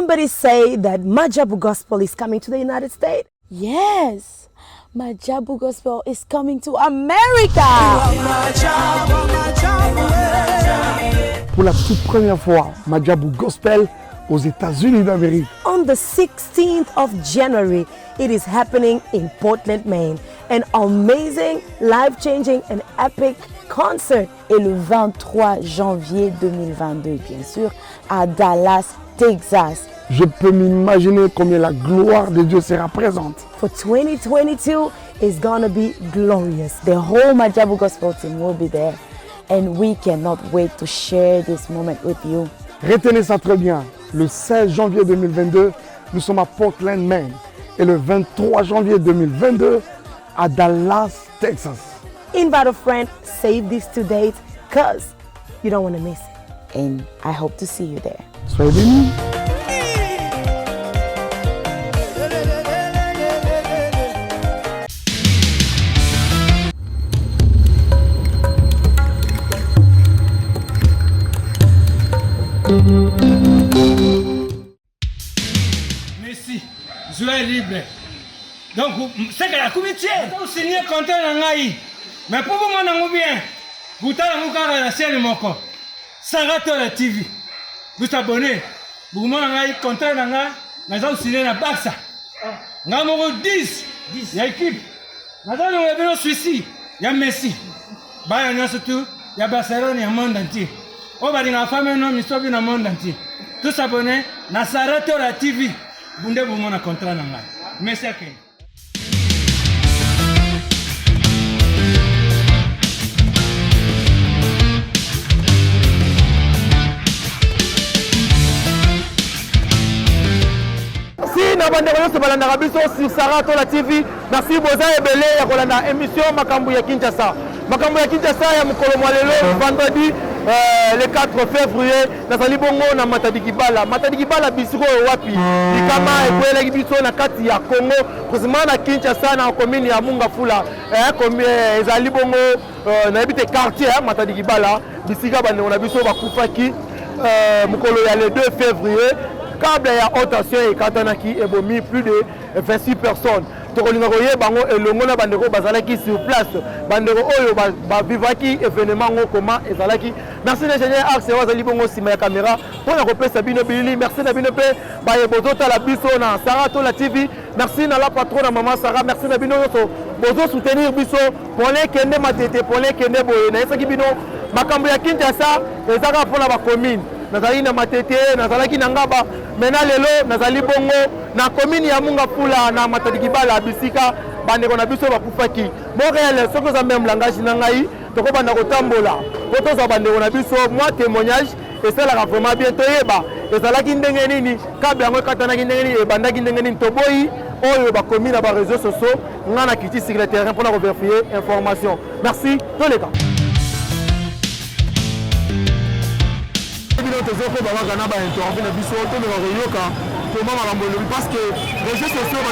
somebody say that Majabu Gospel is coming to the United States? Yes, Majabu Gospel is coming to America. Pour la toute première fois, Majabu Gospel aux États-Unis d'Amérique. On the 16th of January, it is happening in Portland, Maine. An amazing, life-changing and epic concert. Et le 23 janvier 2022, bien sûr, à Dallas, Texas. Je peux m'imaginer combien la gloire de Dieu sera présente. For 2022, it's gonna be glorious. The whole Majabu Gospel team will be there. And we cannot wait to share this moment with you. Retenez ça très bien. Le 16 janvier 2022, nous sommes à Portland, Maine. Et le 23 janvier 2022, à Dallas, Texas. Invite a friend, save these 2 dates, because you don't want to miss it. And I hope to see you there. Soyez bénis. Merci, soyez libre. Donc, c'est que la comité, vous signez contrat dans l'AI. Mais pour vous, mon bien, vous avez la scène moko. Saratola TV. Vous abonnez. Vous avez contrat dans l'AI. Nous avons signé la Barça. Nous avons 10. Il y a équipe. Nous avons un Suisse. Il y a Messi. Il y a surtout. Il y a Barcelone, il y a le monde entier. On va dire la famille, nous sommes dans le monde entier. Tous abonnés. Na Saratola TV. Vous avez un contrat dans l'AI. Merci à vous. Na bandeko nyonso balandaka biso sur Saratola TV. Merci boza ebele ya kolanda émission makambo ya Kinshasa. Makambo ya Kinshasa ya mokolo mwa lelo vendredi le 4 février nazali bongo na Matadi Kibala. Matadi Kibala bisiko wapi? Likama ekwelaki biso na kati ya Congo, précisément na Kinshasa na commune ya Mungafula. Ezali bongo na ebite quartier Matadi Kibala. Bisika bandeko na biso bakufaki mokolo ya le 2 février. Câble ya haute et katanaki ebomi plus de 26 personnes. Tokolinga koye bango elongo na bandeko bazalaki sur place. Bandeko oyo ba vivaki événement ngo comment ezalaki. Merci l'ingénieur Axe wazali bongo sima ya caméra. Pona kopesa bino bilili. Merci na bino pe ba yebozota la biso na Saratola TV. Merci na la patronne maman Sarah. Merci na bino so bozo soutenir biso pour les kende matete pour les kende boye. Na esaki bino makambo ya Kinshasa ezaka pona ba commune. Nazali na matete, nazalaki na ngaba, mena lelo nazali bongo na commune ya Mungafula na Matadi Kibala bisika bandeko na biso bakufaki. Montréal soko za même langage na ngai, toko banda kotambola. Poto za bandeko na biso moi témoignage et ça la vraiment bien toyeba. Ezalaki ndenge nini, kabla ngo katanaki ndenge nini, bandaki ndenge nini toboyi oyo ba commune na ba réseaux sociaux, ngana kiti secrétaire pour na vérifier information. Merci, toleka. Parce que les réseaux sociaux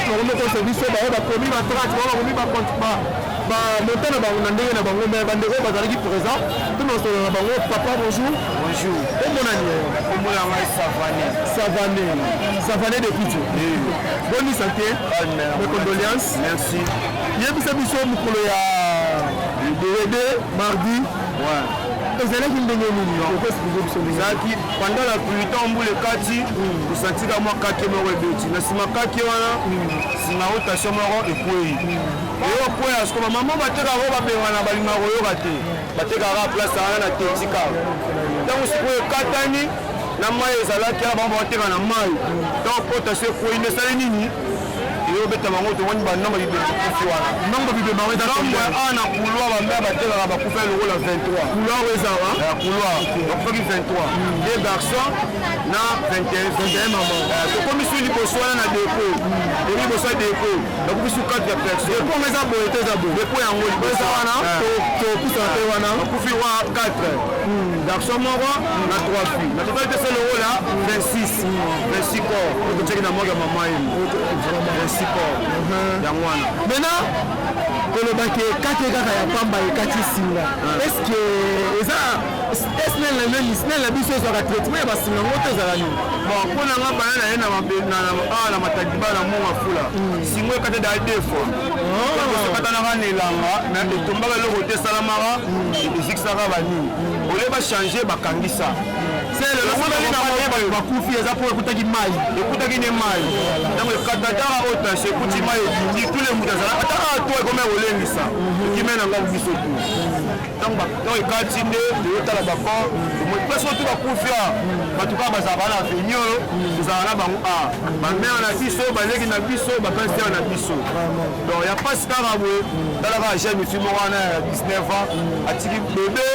papa bonjour. Bonjour. Savané de Pitou. Bonne santé. Mes condoléances. Merci. Il y a mardi. ezalaki ndenge nini ezalaki pendant la pluie temps mbule kati kosantika mwa kake moko ebeti na nsima kake wana nsima rotation moko ekwei eyo kwea siko bamama batekaka babengana balingaka koyoka te batekaka place wana na tetika ntango sikoyo ekatani na mai ezalaki wana bango bateka na mai ntango potation ekwei nesali nini yo beta bango to wani ba namba bibe kufi wana namba bibe bango za namba ana kulwa ba mba batela ba kufa le rôle 23 kulwa wezawa kulwa donc faut 23 des garçons na 21 maman to comme sur liboso na dépôt et liboso dépôt donc bisu 4 personnes pour mes abos et tes abos dépôt yango liboso wana to kusa te wana kufi wa 4 garçons moko na 3 filles na totalité c'est le rôle là 26 corps pour que tu aies na moga maman maintenant kolobaki kake kaka ya pamba ekati singa est-ce que eza est-ce la biso ezwaka traitement ya basinga ngo te ezala nini bon mpona nga bana na ye na matadiba na monga fula singo ekata da 2 fois okatanaka na elanga mais etombaka eloko te esalamaka ezikisaka banini ole bachange bakangisa bakufi eza po ekutaki mai ne mai ntango ekatataka otashe ekuti mai ekindi tule moto azala ataka to ekoma kolengisa ekime na nga biso tu ntango ekati nde eyotala bakor place oyo tu bakufia bato kaka bazalaka na avenir tozala na bango bamere na biso baleki na biso bapastere na biso donc ya pasi kaka boye talaka jeune fi moko wana ya 19 ans atiki bebe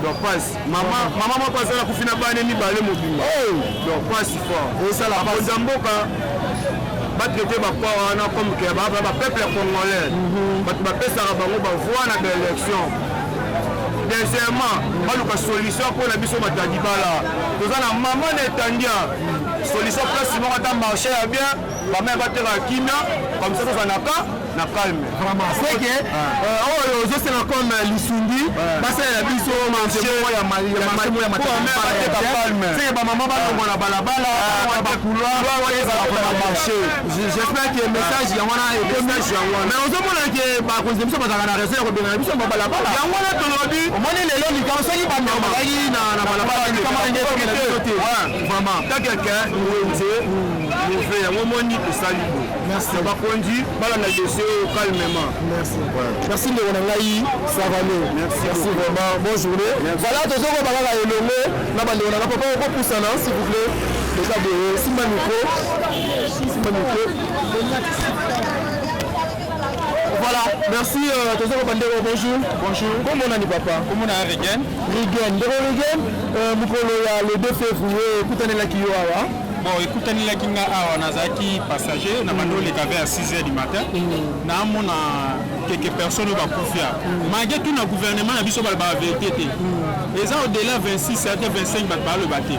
donc passe mama moko azala kufina bane mibale mobimba donc passe fort esala bakonza mboka batraite bakwa wana comme ke bapeuple congolais bato bapesaka bango bavoi na baélection deuxièmement baluka solution mpona biso matadibala toza na mama na etandia solution place moko ata marché ya bien bamere bateka kimia comme ça tozanaka na calme vraiment c'est que oyo ozosala comme lisundi basalela biso marché ya matadibala bamama balongo na balabala bakouloir marché j'espère que message yango wana mais ozomona ke bakonzi biso bazalaka na raison ya kobengana biso babalabala yango wana tolobi omoni lelo likambo soki bamemalaki na balabala vraiment ta quelqu'un wenze levé yango moni esali bo bakonzi balanda dossier oyo calmement merci ndeko na ngai savane merci vraiment bonne journée voilà tozokoba kaka elongo na bandeko na nga papa okopusana s'il vous plaît déjà boye simba micro voilà merci tozokoba ndeko bonjour comment on a papa comment on a Rigen ndeko Rigen mokolo ya le 2 février ekutanelaki yo awa bon ekutanelaki nga awa nazalaki passager na bando oleka vers 6h du matin naamona quelques personnes bakufia malgré tout na gouvernement na biso balobaka vérité te eza au-delà 26 ata 25 bato balobaka te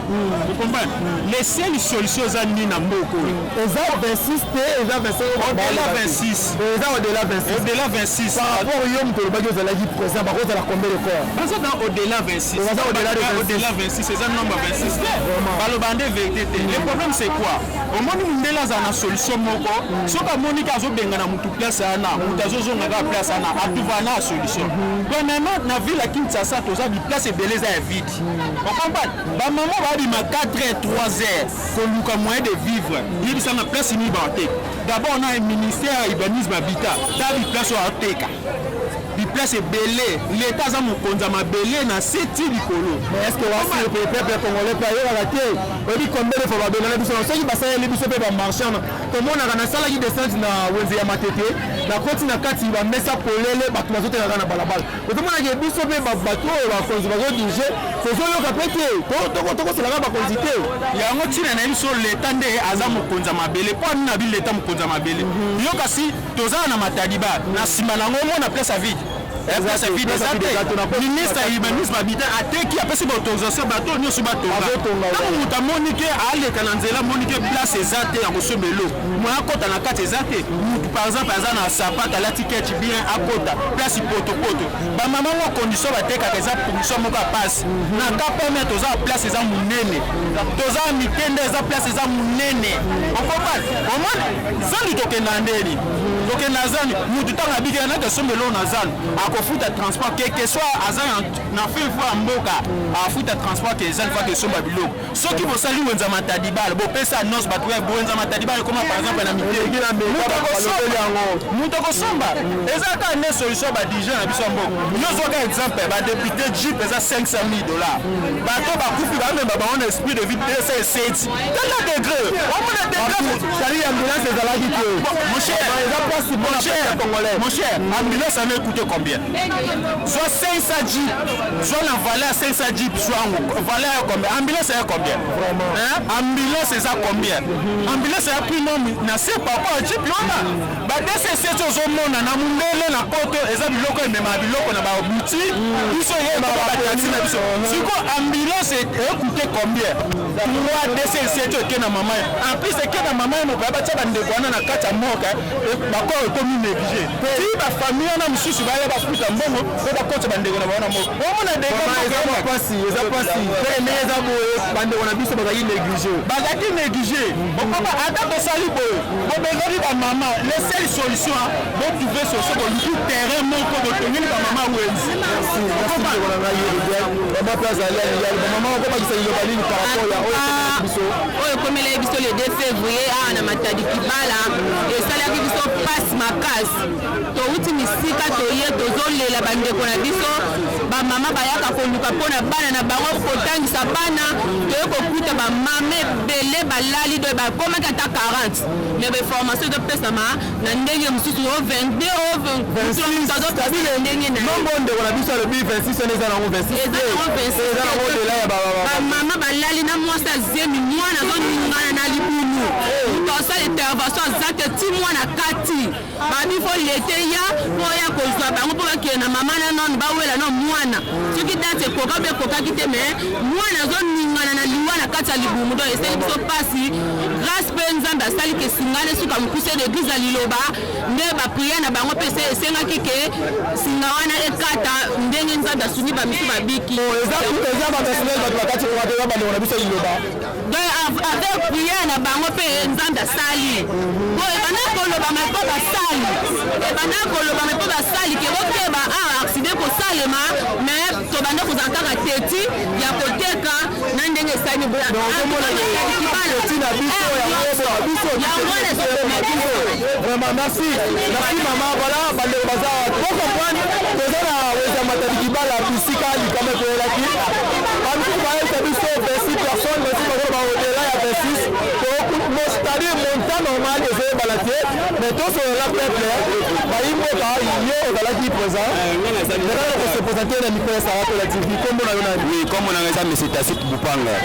vous comprenez les seules solutions eza nini na mboka eza 26 te eza 25 au-delà 26 eza au-delà 26 au-delà 26 par rapport yo moto olobaki ozalaki présent bakozala combien de corps baza dans au-delà 26 au-delà 26 eza nombre 26 te balobaka nde vérité te le problème c'est quoi omoni mundele aza na solution moko soki amoniki azobengana mutu place wana mutu azozongaka place wana atuva na solution premièrement na ville ya Kinshasa toza biplace ebele eza ya vide okomprendre bamama babima 4h 3h koluka moyen de vivre yebisa na place nibaa te d'abord na ministère ya urbanisme habita ta biplace oyo ateka biplace ebele l'état aza mokonzi ya mabele na seti likolo mais est ce que wasi le peuple congolais mpe ayebaka te oyebi combien de fois babengana biso soki basaleli biso mpe bamarchand tomonaka nasalaki descente na wenze ya matete nakoti na kati bamesa polele bato bazotekaka na balabala otomonaki biso mpe bato oyo bakonzi bazodirige tozoyoka mpe te tokoselaka bakonzi te yango ntina na biso leta nde aza mokonzi ya mabele mpo ani na bi leta mokonzi ya mabele yo kasi tozala na matadiba na nsima nango omona place ya vide place vide eza te ministre ya urbanisme habitat ateki apesi baautorisation bato nyonso batonga ntango moto amonike aleka na nzela amonike place eza te ya kosomba eloko moya akota na kati eza te motu par exemple aza na sapate alati keti bien akota place potopoto bamama ngo condition batekaka eza condition moko ya pasi na ka pome toza place eza monene toza mitende eza place eza monene okomprendre omona zandi tokenda ndeni tokenda zani motu ntango abikela nake asomba eloko na zani akofuta transport quelque soit aza na fin fois mboka afuta transport ke ezali fois ke somba biloko soki bosali wenza matadibala bopesa annonce bato ya wenza matadibala koma par exemple na miteki mutu akosomba eza kaka ne solution badirigant na biso mboka nyozoka exemple badepute jip eza $500,000 bato bakufi bamemba bango na esprit de vie esa eseti tala degré omona degré ambulance ezalaki te mon cher ambulance ana écouté combien soit 500 jeep soit la valeur 500 jeep soit valeur combien ambulance est combien hein ambulance est à combien ambulance est prix non na c'est pas quoi jeep lona ba DCC zo mona na mundele na poto eza biloko emema biloko na ba buti biso ye ba taxi na biso siko ambulance est coûté combien 3 DCLC to ke na mama en plus ke na mama mo ba tia bandeko wana na kati ya moka bako ekomi négligé ti ba famille na misusu ba ya ba futa mbongo ko ba kota bandeko na bana moko o mona ndeko eza pasi eza boye bandeko na biso bazaki négligé okoma ata tosali boye bobezaki bamama le seule solution botrouve solution boluki terrain moko botongeli bamama wenzi oyo komela biso le 2 février awa na matadi kibala esalaki biso pasi makasi touti misika toye tozolela bandeko na biso bamama bayaka koluka mpona bana na bango kotangisa bana toye kokuta bamama ebele balali doye bakomaki ata 40 me bainformation ezopesama na ndenge mosusu o 22 o ndenge na ndeko na biso alobi 26 eza nango 26 bamama balali na mwasi azemi mwana azoningana na libulu tosala intervention aza te ti mwana kati babi fo lete ya po ya kozwa bango mpo bakende na mama na nano bawela no mwana soki date ekoka mpe ekokaki te me mwana azoningana na liwa na kati ya libumu do esali biso mpasi grâce mpe nzambe asali ke singana esuka mokuse d'église ya liloba nde bapriere na bango mpe esengaki ke singa wana ekata ndenge nzambe asuni bamisu babiki avec prière na bango mpe nzambe asali po ebanda kolobama mpo basali ke bokeba awa accident kosalema mais tobanda kozala kaka teti ya koteka na ndenge esali merci mama voilà bandeko baza po comprendre toza na weza matadi kibala bisika likama toyelaki bamisusu bayebisa biso 26 personnes merci bakolo baodela ya 26 mostadi montant normal ezoyebala te mais tosolela peuple bayimboka yo ozalaki présent ekaka kose présente na micro ya Sarato la TV kombo na yo nani oui kombo na eza monsieur Tassit Bupanga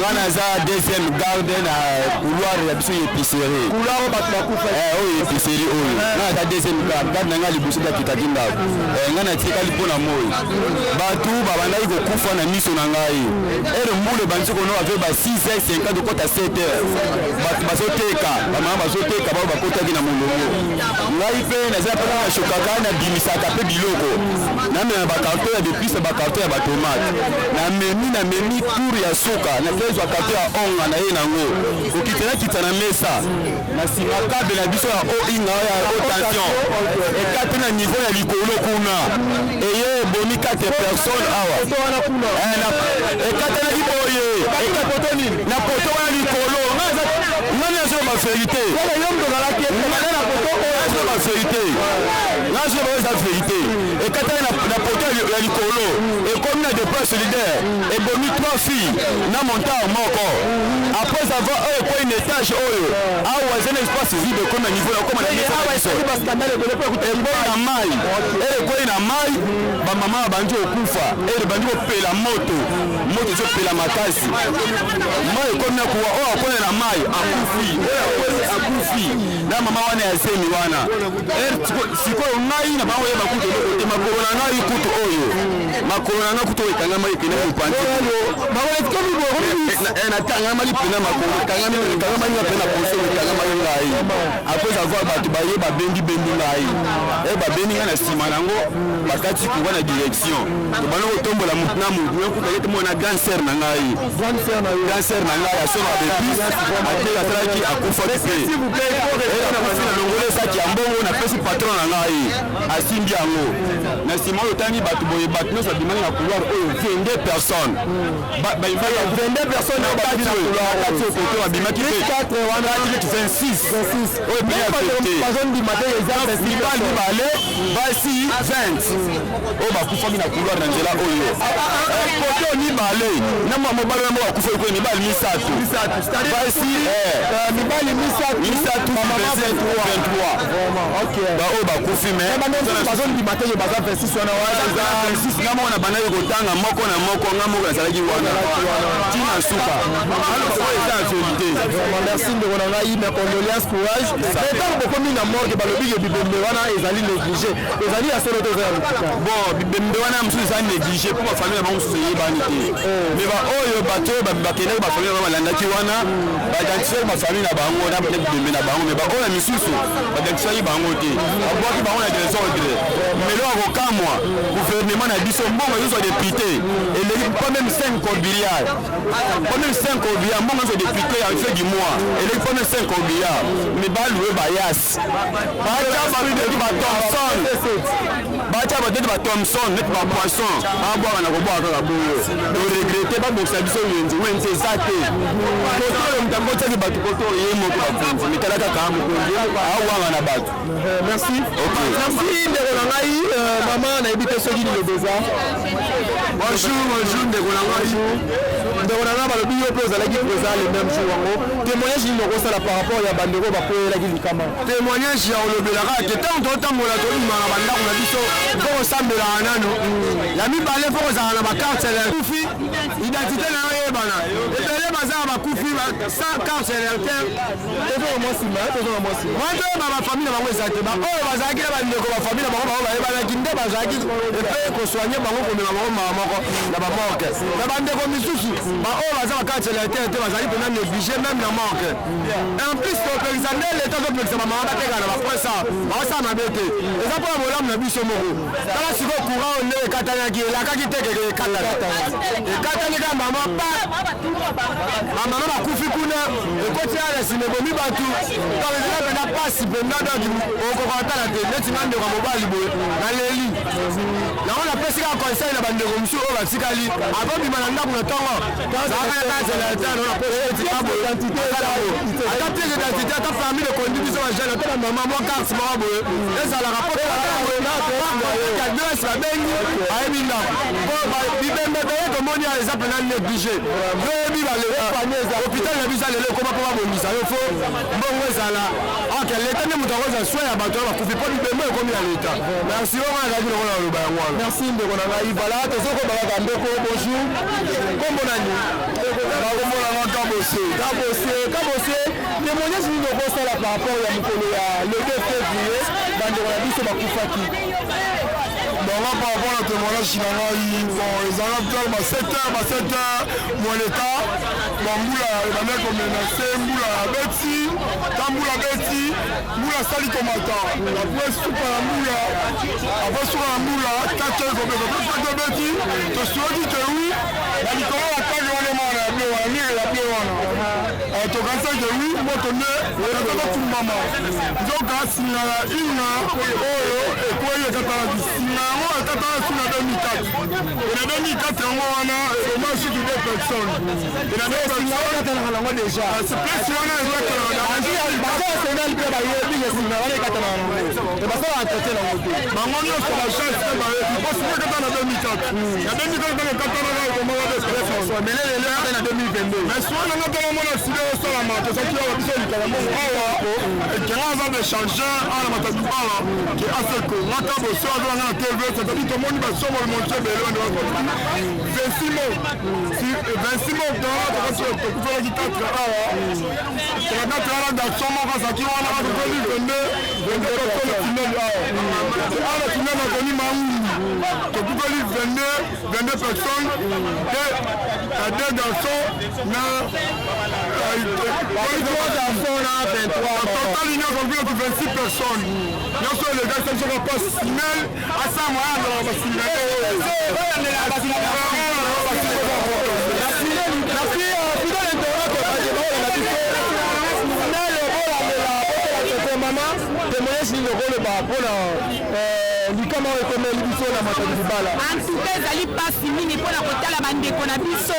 nga naza deuxième garde na couloir ya biso épicerie couloir bato bakufa oyo épicerie oyo nga naza deuxième garde na nga liboso bakitaki ndako nga natikali mpona moi bato babandaki kokufa na miso na ngai ere mbula bandisi kono ave ba 6h50 kokota 7h bato bazoteka bamama bazoteka bao bakotaki na molongo ngai mpe naza mpe na shokaka nabimisaka mpe biloko namema bakarto ya depuis bakarto ya batomate namemi tour ya suka nakezwa karto ya onga na ye nango okitenakita na mesa na nsima kabe na biso ya oinga ya otension ekate na niveau ya likolo kuna eye ebomi 4 personnes awa ekatanaki boye na poto wana likolo ngani azoba baverité eza verité ekatani na poto ya likolo ekomi na départ solidaire ebomi 3 filles na montar moko après avoir oyo ekoi une étage oyo awa eza na espace vide ekomi na niveau ekoma na mai ekoi na mai bamama bandi okufa bandi kopela moto ezopela makasi mai ekomi na kuwa oyo akona na mai akufi na mama wana ya zemi wana sikoyo ngai na bango yeba kutu eloko te makolo na ngai kutu oyo makolo na ngai kutu oyo ekangama ekende mopanzi natangama lipena makolo ekangama nga mpe na poso ekangama yo ngai apres avoir bato baye babendi ngai babendi ngai na nsima nango bakati kuba na direction tobana kotombola motu na motu ekutaki te mona grand sœur na ngai asonga bebis ate asalaki akufa mpe longola esaki ya mbongo napesi patron na ngai asimbi yango na nsima oyo otangi bato boye bato nyonso babimaki na couloir oyo 22 personnes bakati okote babimaki mpe 26 oyo pene afecte mibale basi 20 oyo bakufaki na couloir na nzela oyo kote oyo mibale na mobali wana moko akufa ekoye mibali misatu basi mibali misatu 23 baoyo bakufi nga moko na bandaki kotanga moko na moko nga moko nazalaki wana tina suka eza verité merci ndeko na ngai na condoléance courage ntango bokomi na morgue balobiki bibembe wana ezali négligé ezali ya solo te eza ya lokuta bon bibembe wana mosusu ezali négligé mpo bafamille na bango mosusu eyebani te mais oyo bato bakendaki bafamille balandaki wana baidentifie bafamille na bango na bembe na bango mais baoyo misusu baidentifie bango te babwaki bango na desordre melo akokamwa gouvernement na biso mbongo nyonso député eleki pas même 5 corbillard mbongo nyonso député ya fait du mois eleki pas même 5 corbillard mais baloué bayasi batia batete bathomson neti bapoisson abwaka na kobwaka kaka boyo oregrete babokisa biso wenze eza te kotoyo moto akotiaki bato kotoyo ye moko bakonzi mitala kaka mokonzi awanga na bato merci ndeko na ngai mama nayebi te soki nilobeza bonjour ndeko na ngai balobi yo mpe ozalaki présent le même jour yango témoignage nini okosala par rapport ya bandeko bakoyelaki likama témoignage ya olobelaka te ntango totambola tolumaka bandako na biso mpo kosambelaka nano ya mibale mpo kozala na bakarte kufi identité na yo yebana ebele baza na bakufi sans carte électeur tozoyeba bafamille na bango eza te baoyo bazalaki na bandeko bafamille na bango bango bayebanaki nde bazalaki epe kosoigne bango komema bango mama moko na bamorke na bandeko misusu baoyo baza bakarte électeur te bazalaki mpena néglige même na morke en plus topekisa nde leta topekisa bamama batekaka na bapresa baosala mabe te eza mpona bolamu na biso moko tala sikoyo courant nde ekatanaki elakaki te keke ekatani kaka mama bamama bakufi kuna ekoti ala nsima ebomi bato donc ezala mpena pasi mpenza donc okokotala te neti nga ndeko ya mobali boye na leli nango napesi kaka conseil na bandeko mosusu oyo batikali abobima na ndako na ntongo ata pièce d'identité ata famille de conduite biso bajene ata na mama mwa carte moko boye ezalaka po adresse babengi ayebi ndako bibembe beye tomoni eza mpena néglige oyebi hôpital na biso alelo ekoma mpo babongisa yo fo mbongo ezala ok leta nde moto akozwa soin ya bato ya bakufi mpo bibembe ekomi ya leta merci oyo wana ezalaki lokola loba yango wana merci ndeko na ngai vala tozokobaka ndeko bonjour kombo nani bakomonanga kabose témoignage nini okosala par rapport ya mokolo ya le 2 février bandeko na biso bakufaki bonga par rapport na témoignage na ngai bon ezala peut-être ba 7 heures moins l'état mbula ebandaki komenase mbula abeti ta mbula abeti mbula asali komata apres suka na mbula apres suka na mbula 4 heures kopesa apres 4 heures beti tosuaki te wi na likolo ya tage wana emana ya ble wana mire ya ble wana tokanisaki wi moto nde ekataka tumama nzoka singa ya inga oyo ekwei ekatalaki singa yango ekatalaki na 2004 ena 2004 yango wana omasi tu 2 personnes ena 2 personnes déjà place wana bazosenali mpe bayebi esinga wana ekatanaka nango basala entretien nango te bango nyonso bachance mpe bayebi posi mpe ekata na 2004 na 2004 ntango ekatanaka ekomaka mele lelo ata na 2022 mais soin nanga ntango mona sile osalama tozaki awa biso likala mongo awa ekenga aza d'échangeur awa na matadibala ke aseko ngaka boso azolanga na tv c'est-à-dire tomoni basomol montie ebele wande bakoki 26 mots tokasi tokufelaki 4 awa tokakati wana garçon moko azalaki wana akokoli 22 personnes finali awa awa finali akoni maungu tokukoli 22 personnes et 2 garçons na 26 personnes nyonso elega soka pas sinel asa moya andala témoignage nini okoloba mpona likama oyo ekomeli biso na matadi libala antuka ezali mpasi mingi mpona kotala bandeko na biso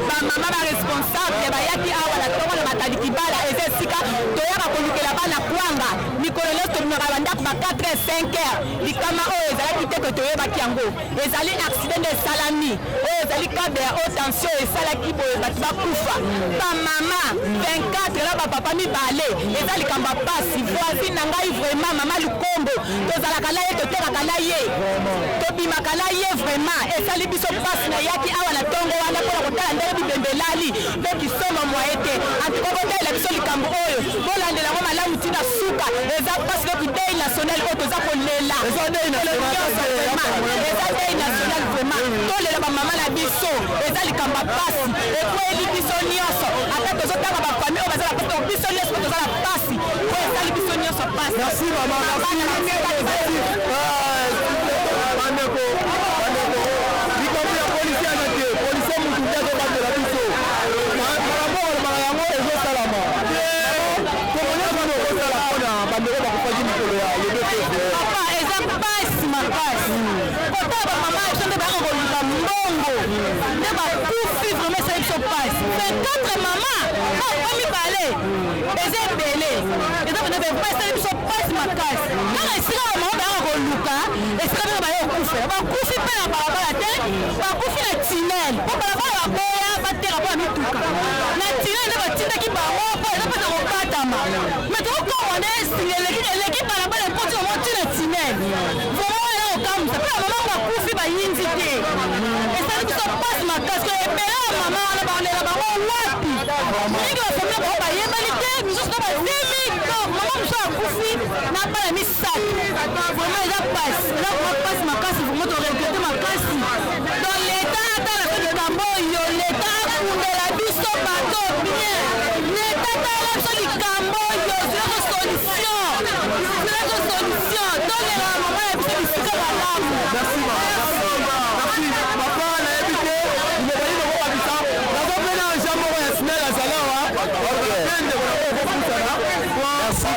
bamama baresponsable bayaki awa na ntongo na matadi kibala eza esika toyaka kolukela bana kwanga mikolo nyonso tobimaka bandako ba 4 heures 5 heures likama oyo ezalaki te ke toyebaki yango ezali accident nde esalami oyo ezali cadre ya haute tension esalaki boye bato bakufa bamama 24 na bapapa mibale eza likambo ya mpasi voisine na ngai vraiment mama lukombo tozalaka na ye totekaka na ye tobimaka na ye vraiment esali biso mpasi na yaki awa na ntongo wana mpona kotala ndenge bibembe elali mpe kisoma mwaye te antuka kotalela biso likambo oyo bolandela yango malamu ntina suka eza mpasi loki dei national oyo toza kolela eza dei national vraiment tolela bamama na biso biso eza likambo pasi ekoyebi biso nyonso ata tozotanga bafamille oyo baza na pasi biso nyonso toza na pasi po esali biso nyonso pasi. Merci maman, merci. Bandeko likambo ya polisi azate polisi mutu nde azobatela biso marambo balobaka yango ezosalama komonyesano okosala mpona bandeko bakofaki mikolo ya lebepese papa eza pasi makasi kota bamama biso nde baka koluka mbongo nde bakufi vraimen esali biso pasi 24 mama mibale eza ebele eza esali biso pasi makasi kaka esika bamama baka koluka esika bino baye okufa bakufi mpe na balabala te bakufi na tinel mpo balabala baboya bateka mpo na mituka na tinel nde batindaki bango mpo eza mpona kokatama me tokokomwa nde eleki balabala mpoti omo ntina tinel vraimen wana kokamwisa mpe bamama bakufi bayinzi te esali biso pasi makasi ko ebele ya mama wana baolela bango wapi mingi bafamile bango bayebani te misusu to batemi to mama mosu akufi na bana misato vraimen eza pasi pasi makasi vraimen toregrete makasi don leta ata na fete kambo oyo leta akundela biso bato bien leta tala biso likambo oyo zileko solution tolela mama ya biso bisika malamu. Merci papa nayebi te imebali nokobakisa nazopena jean moko ya sinel azalawa ndeko nakokofusana merci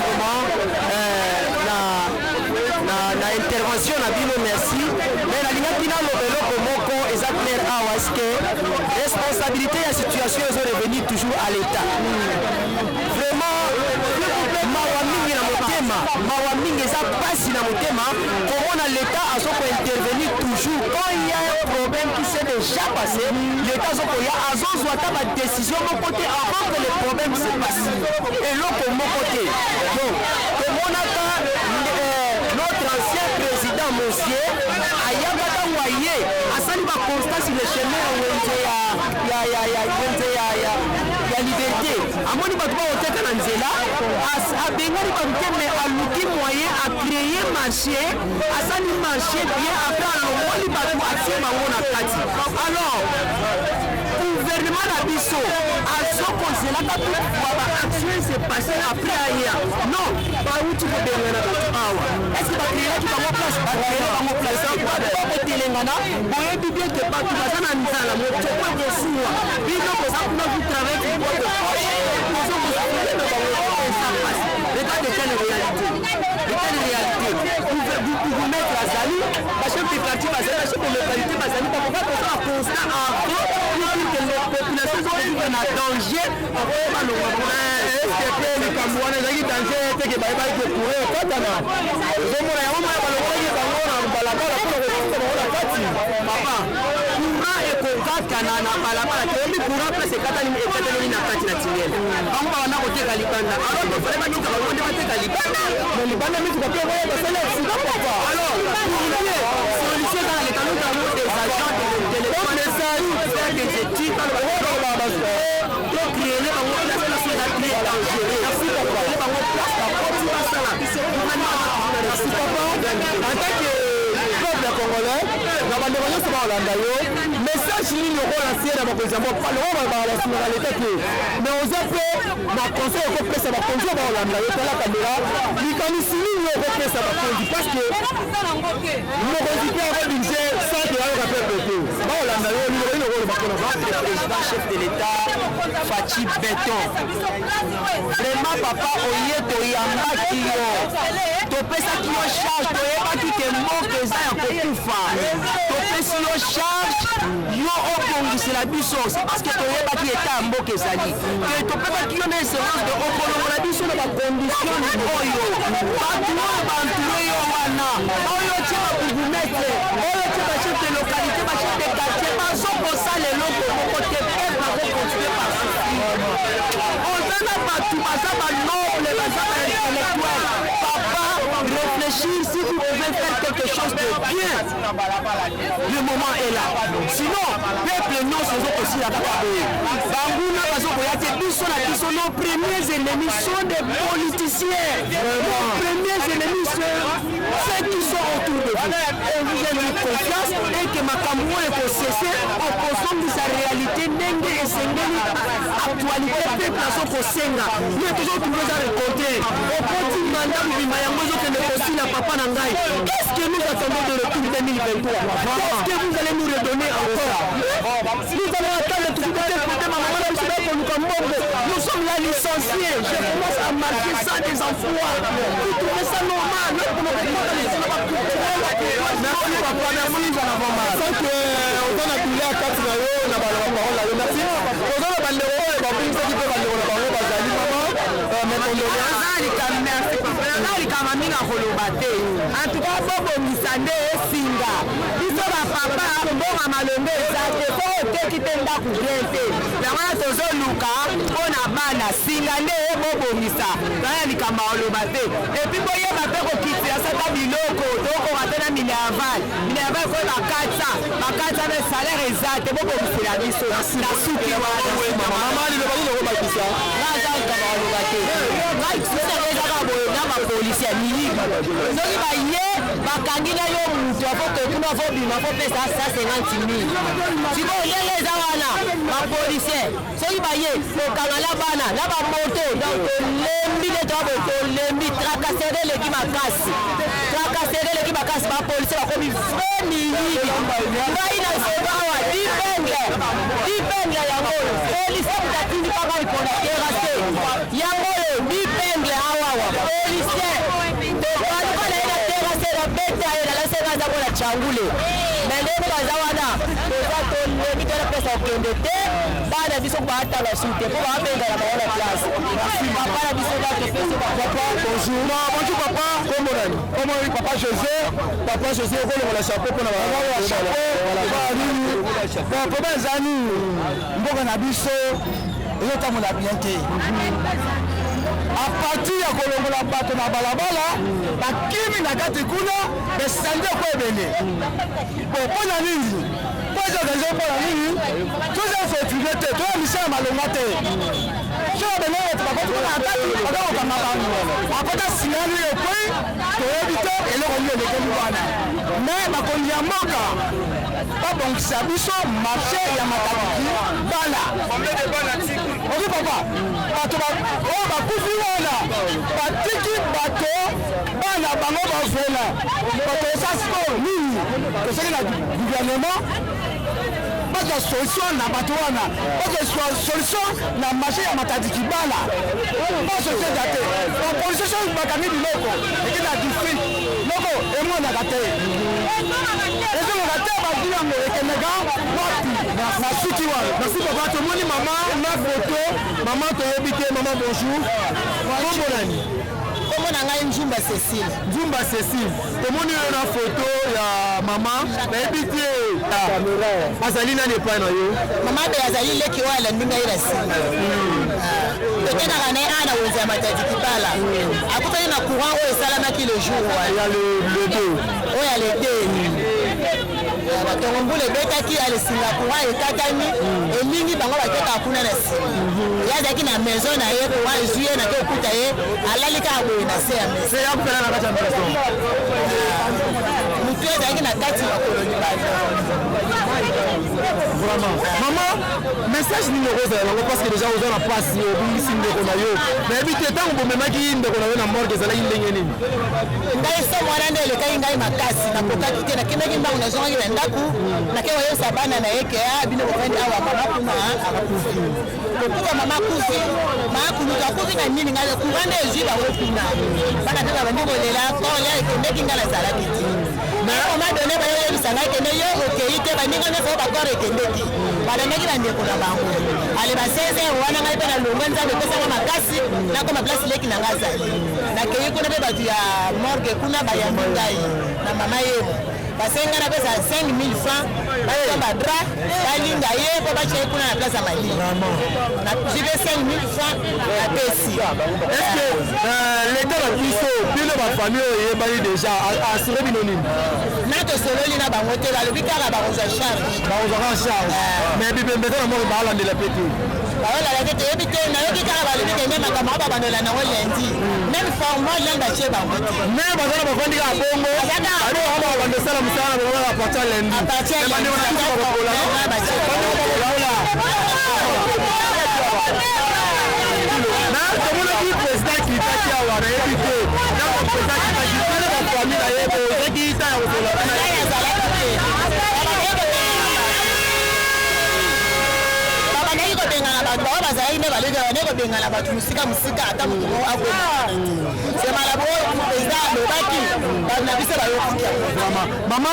vraiment na intervention na bino merci mais nalingaki naloba eloko moko eza clair awa eske responsabilité ya situation ezo revenir toujours à l'état vraiment mawa mingi na motema mawa mingi eza pasi na motema komona l'état azokointervenir toujours quand il y a un problème qui s'est déjà passé l'état azokoya azozwa ata badécision moko te avant que le problème se passe eloko moko te donc tomonaka notre ancien président monsieur ayaka ntango aye asali baconstat sur le chemin ya wenze ya liberté amoni bato baoteka na nzela abengani bato te mais aluki moyen acréer marché asali marché bien après alongoli bato atie bango na kati alors gouvernement na biso azokozelaka tukwa baaction se passe après aya non bauti kobengana bato awa estce bakreelaki bango place bakreela bango place bakotelengana boyebi bien ke bato baza na nzala motoko ekosuwa bino koza kuna vous travaille pour votre poche ozokosuele na bango esa pasi l'état de quelle réalité vous mettre azali bachef de quartier bazali bachef de localité bazali bakoka kozala constat avant pour dire que les populations ezokokika na danger akoye balongwa estce pe likambo wana ezalaki danger teke bayebaki ke courant ekatana ozomona yango moya balongolaki bango na balabala mpona kokuta bango na kati papa courant ekokatana na balabala toyebi courant place ekatelemi na kati na tingele bango babanda koteka libanda alors tofale batika bango nde bateka libanda na libanda mituka pe oyo basali accident papa alors pourquoi solution eza na leta notamment des agents de l'école faire des études to créer bango place place eza très dangereux merci papa bango place bakoti basala merci papa en tant que peuple congolais na bandeko nyonso baolanda yo message nini okolansie na bakonzi yango palongo basinaka leta te mais oza mpe na conseil okopesa bakonzi oyo baolanda yo tala kamera likanisi nini okopesa bakonzi parce que mokonzi mpe akodirige centre ayoka peuple te baolanda yo liboko nini okoloba mpona notre président chef de l'état Fachi Beton vraiment papa oye toyambaki yo topesaki yo charge toyebaki ke moko eza ya kokufa topesi yo charge yo obongisela biso c'est parce que toyebaki eta ya mboka ezali ke topesaki yo na essence de okolongola biso na bacondition oyo bato oyo banture yo wana oyo tie babugumetre oyo tie bachef de localité bachef de quartier bazokosala eloko moko te mpe bakokontinue basouffrir oza na bato baza banoble baza baintellectuel papa réfléchir si vous pouvez faire quelque chose de bien le moment est là sinon peuple nyonso ezokosila kaka boye banguna bazokoya te biso na biso nos premiers ennemis sont des politiciens nos premiers ennemis sont ceux qui sont autour de vous et vous avez eu confiance et que makambo est cessé en constant de sa réalité n'enge et sengeli actualité peuple à son kosenga nous toujours trouvé à raconter au petit mandat bima yango zokende kosila papa na ngai qu'est-ce que nous attendons de retour 2023 qu'est-ce que vous allez nous redonner encore nous allons attendre tout de suite pour maman na biso pour nous comme nous sommes là licenciés je commence à marcher sans des emplois vous trouvez ça normal nous pour nous répondre les merci papa merci ça n'a pas mal sans que on a tous les quatre na yo na ba parole là merci on a ba le roi ba pinza qui peut ba le roi ba bazali maman mais condoléances azali ka merci papa azali ka maminga koloba te en tout cas bobo misande esinga biso ba papa mbonga malombe ezate so oteki te ndako bien te yango tozoluka mpona bana singa nde bobomisa zaya likambo oloba te epuis boyeba mpe kokitisa sata biloko tokoka te na minerval koye bakatsa mpe salaire eza te bobomisela biso na suki nazalkaba oloba te ezaka boye na bapolisi ya miliki soki baye bakangi na yo mutu afokekuna afobima afopesa 150 000 sikoyo ndenge eza wana bapolisier soki baye kokanga na bana na bamoto donc tolembi nde toaboye tolembi trakasere eleki makasi bapolisier bakomi vrai miliki ngai na soba awa dipengle yango polisier mutatindi kaka liponda terase yango oyo dipengle awawa polisier tobaluka na ye na terase na bete aye nalasenga aza mpona changule me ndenge baza wana toza tolembi tona pesa okende te bana biso baatala su te mpo babengana bango na place papa na biso bakepesi papa bonjour bonjour papa komorani komori papa José okolongola chapeau mpona chapeau problème ezali mboka na biso ezotambola bien te a partir ya kolongola bato na balabala bakimi na kati kuna besandi eko ebele mpona nini po ezoorganize mpona nini toza fortune te toya mission ya malonga te soki benenge bakoti kuna na kati bakokokanga bango akota sinani ekwei toyebi te eloko nini elekeli wana me bakonzi ya mboka babongisa biso marché ya matadiki bala oki papa bato oyo bakufi wana batiki bato bana bango bavela bato esa sikoyo nini toseki na gouvernement bazwa solution na bato wana bazwa solution na marché ya matadiki bala basosieda te bapolisi soki bakangi biloko eki na district loko emonaka te ezongaka te badi yango ekendeka wapi na suki wana merci papa tomoni mama na foto mama toyebi te mama bonjour kombo nani kombo na ngai Njumba Cécile tomoni oyo na foto ya mama nayebi te azali nani epai na yo mama be azali leki oyo alandi ngai na nsima tokendaka na ye ana wenze ya matadiki bala akutani na courant oyo esalamaki le jour ya ledo oyo ya lede batongo mbula ebetaki alesinga courant ekatani elingi bango baketaka kuna na nsima ye azalaki na maison na ye courant ezwi ye nake okuta ye alali kaka boye na se ya maison yakupela na kati ya maison mutu ezalaki na kati ya koloni bana vraiment maman message nini okozala yango parce que déjà oza na pasi obungisi ndeko na yo nayebi te ntango bomemaki ndeko na yo na morgue ezalaki ndenge nini ngai so mwana nde elekaki ngai makasi nakokaki te nakendaki mbango nazongaki na ndako nake koyebisa bana na ye ke bino bofandi awa mama kuna akakufi kokufa mama kufi makuluka akufi na nini ngai courant nde ezwi bango kuna bana mpe babandi kolela kolia ekendeki ngai nazalaki te mais oma donné bayoyebisa ngai kende yo okei te baninga nyonso oyo bakor ekendeki balandaki na ndeko na bango ale ba 16 heures wana ngai mpe nalongwa nzambe epesanga makasi nakoma place leki na ngai azali nakei kuna mpe bato ya morgue kuna bayambi ngai na mama yemo basenga na pesa 5000 francs baza badra balinga ye mpo batie kuna na place ya malii jibe 5000 francs napesi estce leta na biso bino bafamille oyo eyebani déjà asire bino nini na tosololi na bango te balobi kaka bakozwa charge bakozwaka charge mais bibembeza na moko baalandela pe te baolala te toyebi te nayoki kaka balobi kende makambo oyo babandola nango lendi même format lenda tie bango te mais baza na bafandi kaka bongo aloama bandosala mosala na bango apartir lendi tomonaki président kitaki awa nayebi te ntango président kitaki tala bafamile na ye ozaki ta ya kosola babandaki kobengana bato bao bazalaki nde balekane kobengana bato mosika ata moto moko akoma semala bo président alobaki bato na biso bayokuki mama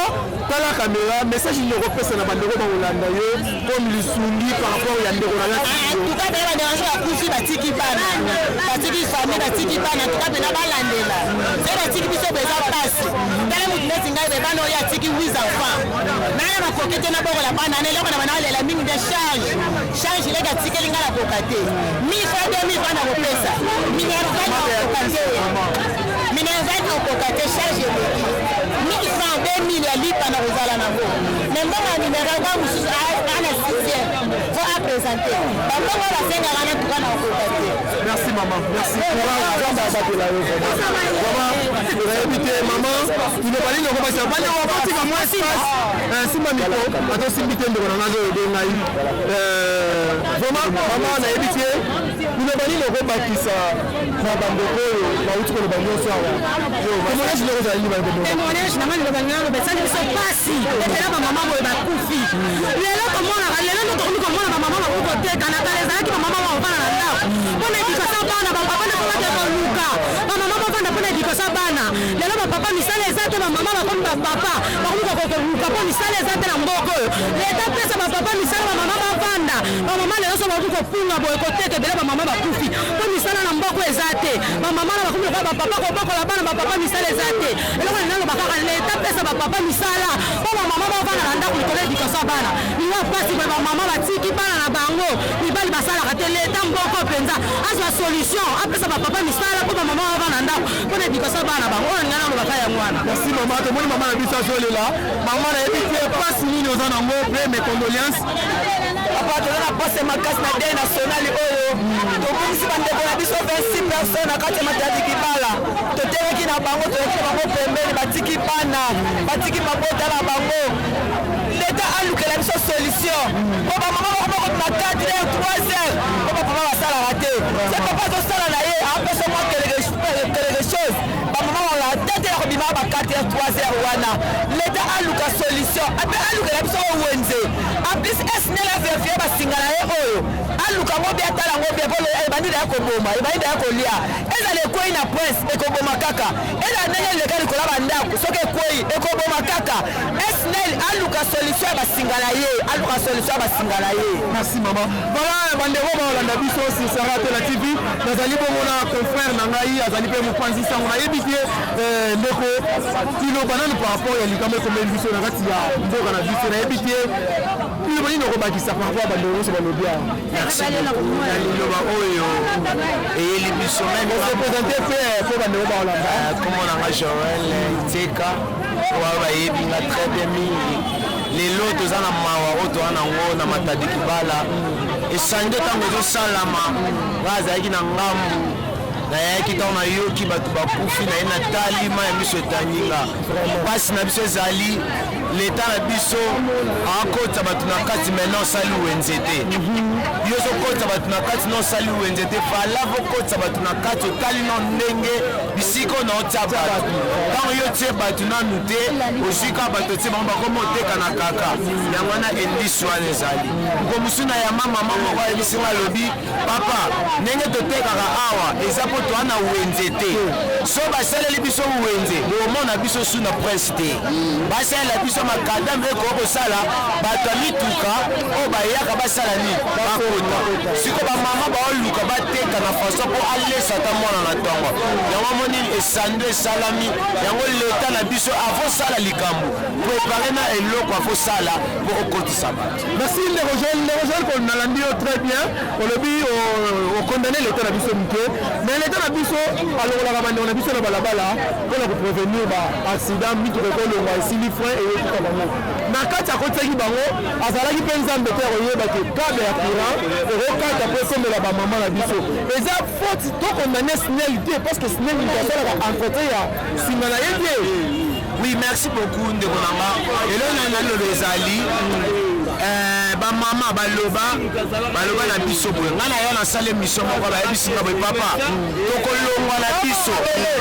tala kamera message nini okopesa na bandeko bakolanda yo comme lisungi par rapport ya ndeko na tuka pena bandeko bakufi batiki bana batiki famille batiki bana tuka pena balandela se batiki biso beza pasi tala motu neti ngai bebana oyo atiki 8 enfants naya bakoki te na bokola bana na eloko na bana balela mingi de charge leki atikeli ngai na koka te 1000 francs 2000 francs na kopesa minerval na koka te minerval na koka te charge eleki 1000 francs 2000 ya lipa na kozala nango mais mbongo ya mineral ba mosusu ana 6e fo apresente bambongo basengaka na tuka na koka te merci maman merci courage batela yo vraiment oyebi te maman ilobali noko basa bana wakotika mwa espace simba miko atosimbi te ndeko na nga zoyede ngai vraiment maman nayebi te ilobali noko bakisa na bandeko oyo bauti koloba nyonso awa témoignage noko ozali liba témoignage na mani loba ngango besali biso pasi etela bamama boye bakufi lelo tomonaka lelo nde tokomi komona bamama bakufi kotekana kala ezalaki bamama bavanda na ndako mpona edikasa bana bapapa nde komaki koluka bamama bavanda mpona edikasa bana lelo bapapa misala eza te bamama bakomi bapapa bakomi kokoluka mpo misala eza te na mboka oyo leta pesa bapapa misala bamama bavanda bamama lelo so bakomi kopunga boye koteka ebele bamama bakufi mpo misala na mboka eza te bamama na bakomi lokola bapapa kobokola bana bapapa misala eza te eloko linalo bakaka leta pesa bapapa misala mpo bamama bavanda na ndako likolo edikasa bana liwa pasi boye bamama batiki bana na bango mibali basalaka te leta mboka mpenza azwa solution apesa bapapa misala mpo bamama bavanda na ndako mpona edikasa bana bango oyo linga nalo baka yango wana merci mama tomoni mama na biso azolela mama nayebi te pasi nini oza nango pre mes condoléances papa toza na pase makasi na dei nationali oyo tobungisi bandeko na biso 26 personnes na kati ya matadi kibala toteleki na bango toyeki na bango pembeni batiki bana batiki mabota na bango leta alukela biso solution po bamama bakoma na 4 heures 3 heures po bapapa basalaka te se papa azosala na ye apesa mwa quelque chose bamama baola tete ya kobima ba 4 heures 3 heures wana leta aluka solution ape alukela biso oyo wenze aplis esnela verifie basinga na ye oyo aluka ngo bia tala ngo bia polo ebandida ya koboma ebandida ya kolia ezala ekwei na prince ekoboma kaka ezala ndenge leka likola bandako soki ekwei ekoboma kaka esnel aluka solution ya basinga na ye aluka solution ya basinga na ye merci mama voilà bandeko baolanda biso sur Sara Tola TV nazali bongo na confrère na ngai azali mpe mopanzi sango nayebi te ndeko iloba nanu par rapport ya likambo ekomeli biso na kati ya mboka na biso nayebi te iloba nini okobakisa par rapport ya bandeko nyonso balobi awa merci beaucoup na liloba oyo eyeli biso représente fe po bandeko baolanda kombo nanga Joël Iteka oyo bayebi nga très bien mingi lelo toza na mawa oyo toza nango na matadi kibala esande ntango ezosalama nga azalaki na ngambu nayaki ntango nayoki bato bakufi naye natali ma ya miso etanginga mpasi na biso ezali leta na biso akota bato na kati maintenant osali wenze te yo ozokota bato na kati na osali wenze te fala vokota bato na kati otali no ndenge bisika oyo naotia bato ntango yo tie bato nanu te ozwika bato tie bango bakoma oteka na kaka yango wana endisi wana ezali nkomosu na ya mama moko ayebisinga alobi papa ndenge totekaka awa eza po toa na wenze te so basaleli biso wenze omona biso su na presse te basalela biso makadame ekoki kosala bato ya mituka oyo bayaka basala nini bakota siko bamama baoluka bateka na faso mpo alesa ata mwana na ntongo yango moni esando esalami yango leta na biso afosala likambo prepare na eloko afosala mpo okotisa bato merci ndeko Joël nalandi yo très bien olobi okondane leta na biso moke mais leta na biso alongolaka bandeko na biso na balabala mpona koprevenir baaccident mituka ekolongwa esili frein koluka bango na kati akotisaki bango azalaki mpe nzambe te akoyebaki kable ya courant ekokata mpo esomela bamama na biso eza faute tokondane snel te parce que snel moto asalaka entretien ya nsima na ye te. Oui, merci beaucoup ndeko nanga elona naloba ezali bamama baloba na biso boye ngai na yo nasala émission moko bayebisinga boye papa tokolongwa na biso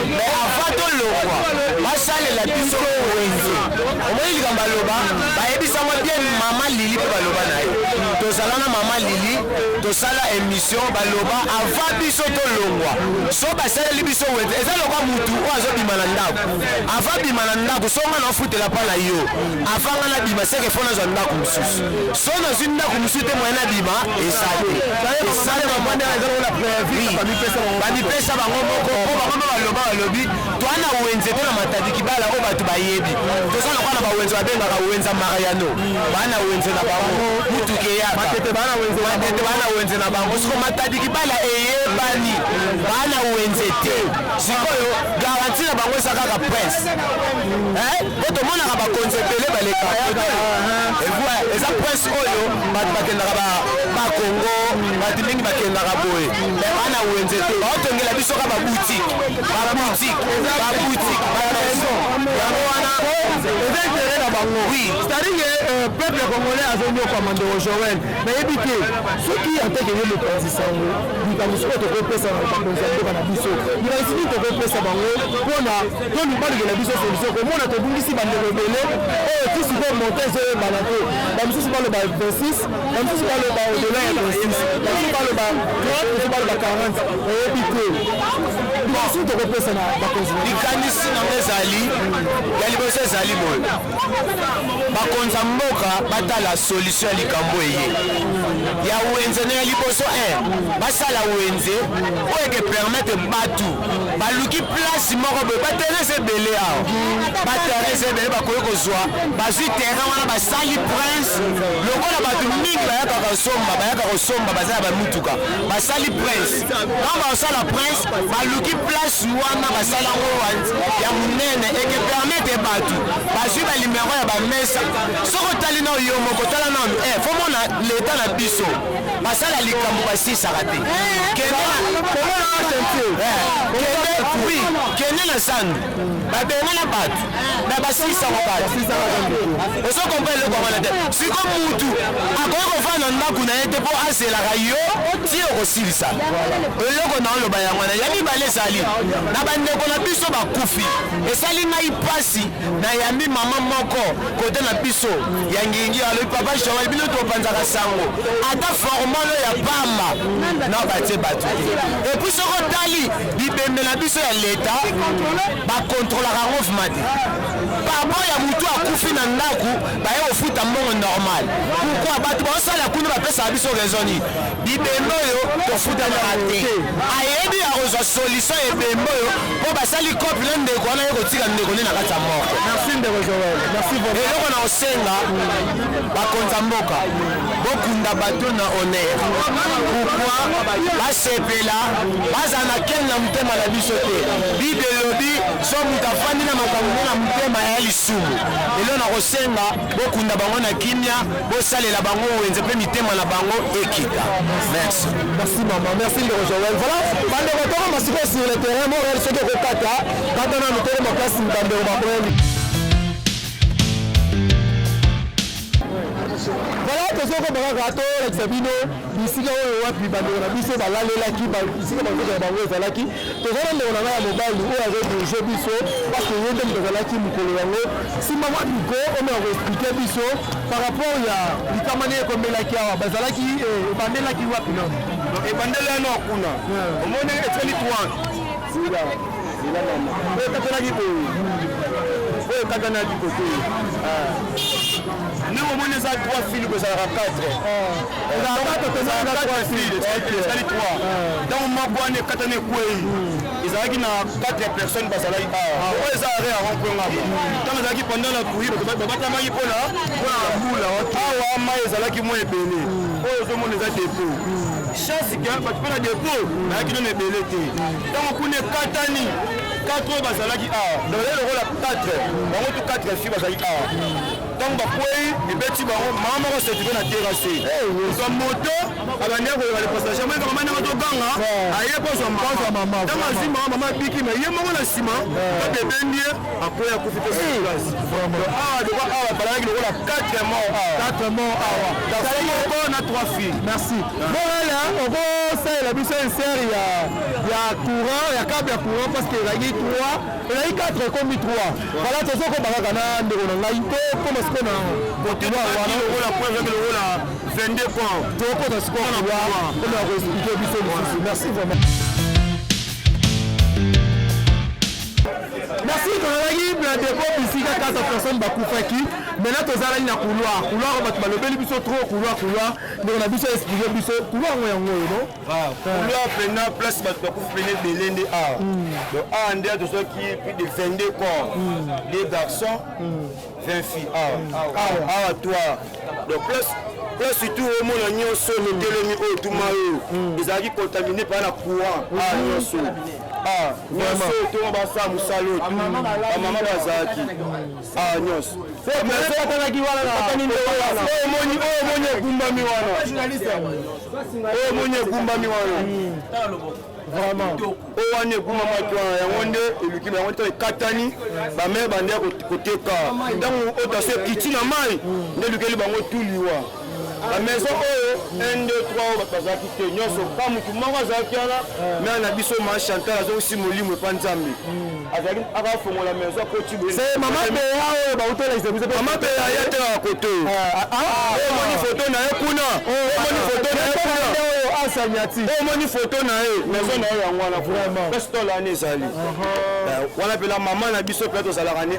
mais avant tolongwa basalela biso wenze omoi likambo baloba bayebisango bien mama lili mpe baloba na ye tozala na mama lili tosala émission baloba avant biso tolongwa so basaleli biso wenze eza lokwa mutu oyo azobima na ndako avant bima na ndako so nga naofutela mpa na yo avant nga nabima seke fo nazwa ndako mosusu so nazwi ndako mosusu te moye nabima esate bamipesa bango moko po bango baloba balobi toana wenze te na matadi kibala oyo bato bayebi toza nakwa na bawenze babengaka wenza mariano bana wenze na bango mutuke eyaka bana wenze na bango siko matadi kibala eyebani bana wenze te sikoyo garanti na bango eza kaka prince po tomonaka bakonzi ebele balekaka eza prince oyo bato bakendaka bakongo bato mingi bakendaka boye me bana wenze te baotongela biso ka baboutique yango wana eza intere na bango c'est-à-dire peuple congolais azonyokama ndeko joel nayebi te soki atekeye mokonzi sango likambo sikoyo tokopesa bakonzi ya mboka na biso likambo siki tokopesa bango mpona balukela biso solution komona tobungisi bandeko ebele oyo ti sikoyo monte ezoyebana te bamosusu baloba 26 bamosusu baloba odela ya 26 bamosusu baloba 30 mosusu baloba 40 oyebi te likambo siki tokopesa na bakonzi likanisi nango ezali ya liboso ezali boye bakonzi ya mboka batala solution ya likambo eye ya wenze na ya liboso basala wenze oyo ekepermete batu baluki place moko boye baterese ebele awa baterese ebele bakoki kozwa bazwi terrain wana basali prince lokola bato mingi bayaka kosomba baza na bamutuka basali prince ntango basala prince baluki place wana basala ngo ya monene ekepermete bato bazwi balimero ya bamesa soko otali na yo moko tala nanu fomona leta na biso basala likambo basisaka te kende na sandu babengana bato na basisaka bato ozokompa eloko wana te siko mutu akoki kofanda na ndako na ye te mpo aselaka yo ti okosilisa eloko na oloba yango wana ya mibale ezali na bandeko na biso bakufi esali ngai mpasi nayambi mama moko kote na biso ya ngingi alobi papa joel bino topanzaka sango ata formalo ya pamba na batie bato te epuis soko tali bibembe na biso ya leta bakontrolaka yango vuma te papa ya mutu akufi na ndako baye kofuta mbongo normal pourkui bato baosala kuna bapesaka biso raisoni bibembe oyo tofutanaka te ayebi ya kozwa solution ebembe oyo mpo basali kopi na ndeko wana ye kotika ndeko nde na kati ya moko eloko na kosenga bakonza mboka bokunda bato na honneur pourkui basepela bazala na kene na motema na biso te bible elobi so moto afandi na makambo na motema ya lisumu eloko na kosenga bokunda bango na kimia bosalela bango wenze mpe mitema na bango ekita. Merci maman, merci ndeko joel. Voilà bandeko toko masiko sur le terrain morel soki okokata kata na mitele makasi bandeko babreli. Voilà tozoko bakaka tolakisa bino bisika oyo wapi bandeko na biso balalelaki bisika bangoka bango ezalaki tozala ndeko na ngai ya mobali oyo azodirige biso parce que ye nde moto azalaki mokolo yango nsima mwa biko oyo akoexplike biso par rapport ya likama nde ekomelaki awa bazalaki ebandelaki wapi no ebandeli ano kuna omoni eteli twan oyo tapenaki boye oyo takanaki kote ndenge omoni eza 3 fili kozalaka 4 ezali 3 ntango moko wana ekatani ekwei ezalaki na 4 personnes bazalaki awa oyo eza are ya rompwengaba ntango ezalaki pendant la pluie babatamaki mpona mbula awa mai ezalaki mwa ebele oyo ozomona eza depo chance ke bato mpona depo bayaki nano ebele te ntango kuna ekatani 4 oyo bazalaki awa donc lokola 4 bango to 4 fille bazalaki awa ntango bakwei ebeti bango mama moko certifié na terrasse kozwa moto abandi akoyeba le passage moi kaka mandanga toganga aye kozwa mama ntango azwi mama abiki me ye moko na nsima babebendi ye akwei akufi te place awa lokwa awa balangaki lokola 4 morts awa garçon moko na 3 filles. Merci. Voilà, on va saluer biso une série ya courant, ya câble ya courant parce que la 3, la 4 comme 3. Voilà, c'est ça qu'on va gagner ndeko na ngai to comme ce qu'on a. Côté de la preuve avec le rôle 22 points. To ko to ce qu'on a. On a expliqué biso biso. Merci vraiment. Merci Tonalagi, la dépôt ici 4 personnes bakufaki. Maintenant tozalaki na couloir bato balobeli biso trop couloir donc on a biso expliquer biso couloir ngo yango non couloir pena place bato bakufene belende a donc a ndia tozoki plus de 22 corps des garçons 20 filles a toi donc place surtout au monde nyonso netelemi oyo tuma oyo ezalaki contaminé par la courant nyonso nyonso to basa musalo tu bamama bazalaki nyonso omoni egumbami wana vraiment oyo wana egumbamaki wana yango nde eluki yango nde ekatani bamere bande koteka ntango oyo taso ekiti na mai nde elukeli bango tuliwa bamaison oyo 1 2 3 oyo bazalaki te nyonso ka motu moko azalaki wana me na biso ma chantal azokosi molimo epa nzambe azalaki akafongola maison akoti mama beya oyo bautolakisa biso mama beya ye te kaka kote omoni foto na ye kuna omoni foto na ye kuna omoni foto na ye maison na ye yango wana vraiment place tolani ezali wana mpela mama na biso mpe tozalaka ni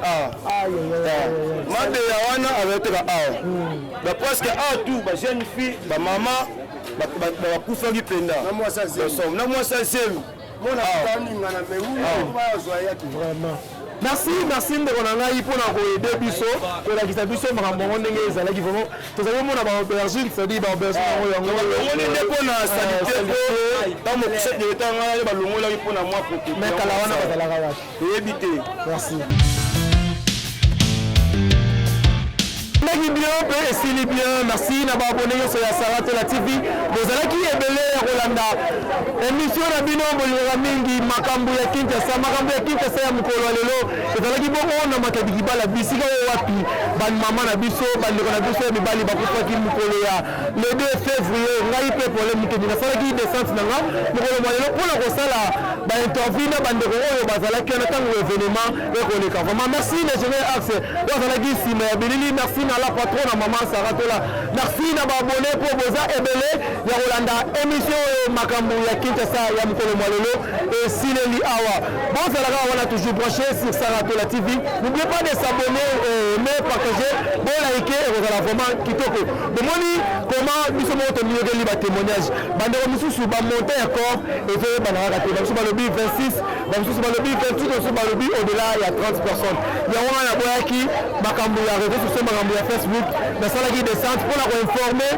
mabeya wana azalaki teka awa presque awa tout jeune fille bamama bakufaki mpenza na mwasi azemi merci ndeko na ngai mpona koyede biso kolakisa biso makambo yango ndenge ezalaki vraiment tozali komona baaubergine c'est-à-dire baaubergine yango omoni nde mpona salite po ntango mokuse direkta ngai balongolaki mpona mwa protection mais kala wana bazalaka wapi toyebi te merci ndaki bien mpe esili bien merci na baabone nyonso ya Sarah Tola TV bozalaki ebele ya kolanda émission na bino bolingaka mingi makambo ya Kinshasa ya mokolo ya lelo ezalaki bongo na makabikibala bisika oyo wapi bamama na biso bandeko na biso ya mibali bakufaki mokolo ya le 2 février ngai mpe pole mokedi nasalaki descente na nga mokolo mwa lelo mpona kosala bainterview na bandeko oyo bazalaki wana ntango événement ekoleka vraiment merci na général axe oyo azalaki nsima ya bilili merci na la patron na mama Sarah Tola merci na baabone mpo boza ebele ya kolanda émission oyo makambo ya Kinshasa ya mokolo mwa lelo esileli awa bozalaka wana toujours branché sur Sarah Tola TV n'oubliez pas de s'abonner aimer partager bolike ekozala vraiment kitoko bomoni comment biso moko tomiyokeli batémoignage bandeko mosusu bamonte ya corps ezoyebana kaka te bamosusu balobi 26 bamosusu balobi 28 bamosusu balobi au-delà ya 30 personnes yango wana naboyaki makambo ya réseau sociaux makambo ya Facebook nasalaki descente mpona koinforme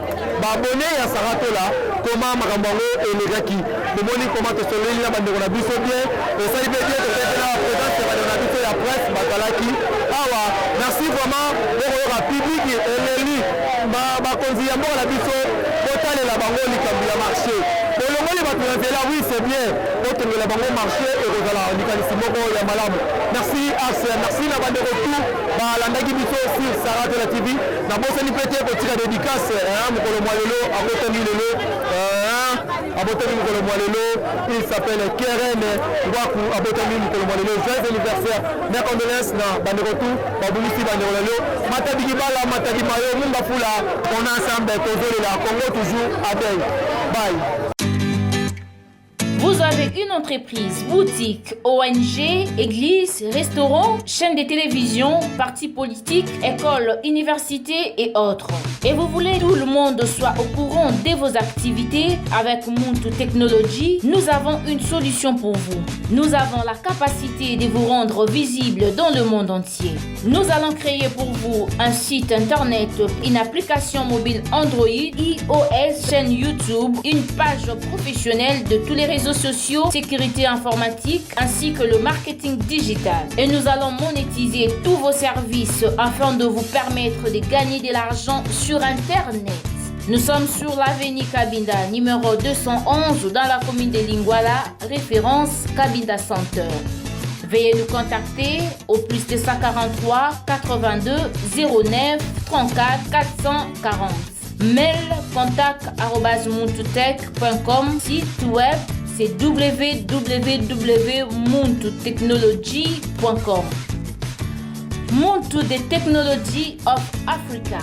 baabone ya Sarah Tola koma makambo yango elekaki bomoni koma tosoleli na bandeko na biso bien esali mpe bien totete na présence ya bandeko na biso ya presse bazalaki awa merci vraiment okoyoka public eleli bakonzi ya mboka na biso botalela bango likambo ya marché bolongoli bato na nzela oui c'est bien botongela bango marché ekozala likanisi moko ya malamu merci axe merci na bandeko tu balandaki biso sur Sarah Tola TV na bosani mpe te kotika dédicace mokolo mwa lelo abotami lelo il s'appelle Keren Ngwaku abotami mokolo mwa lelo joyeux anniversaire mes condoléances na bandeko tu babulisi bandeko lelo matadiki bala matadi mayo munga fula on ensemble tozolela Congo toujours abeille bye. Vous avez une entreprise, boutique, ONG, église, restaurant, chaîne de télévision, parti politique, école, université et autres. Et vous voulez que tout le monde soit au courant de vos activités avec Muntu Technology, nous avons une solution pour vous. Nous avons la capacité de vous rendre visible dans le monde entier. Nous allons créer pour vous un site internet, une application mobile Android, iOS, chaîne YouTube, une page professionnelle de tous les réseaux sociaux sociaux, sécurité informatique ainsi que le marketing digital. Et nous allons monétiser tous vos services afin de vous permettre de gagner de l'argent sur Internet. Nous sommes sur l'avenue Cabinda, numéro 211 dans la commune de Lingwala, référence Cabinda Center. Veuillez nous contacter au plus de 143 82 09 34 440. Mail contact@muntutech.com. Site web c'est www.muntutechnology.com. Muntu the Technology of Africa.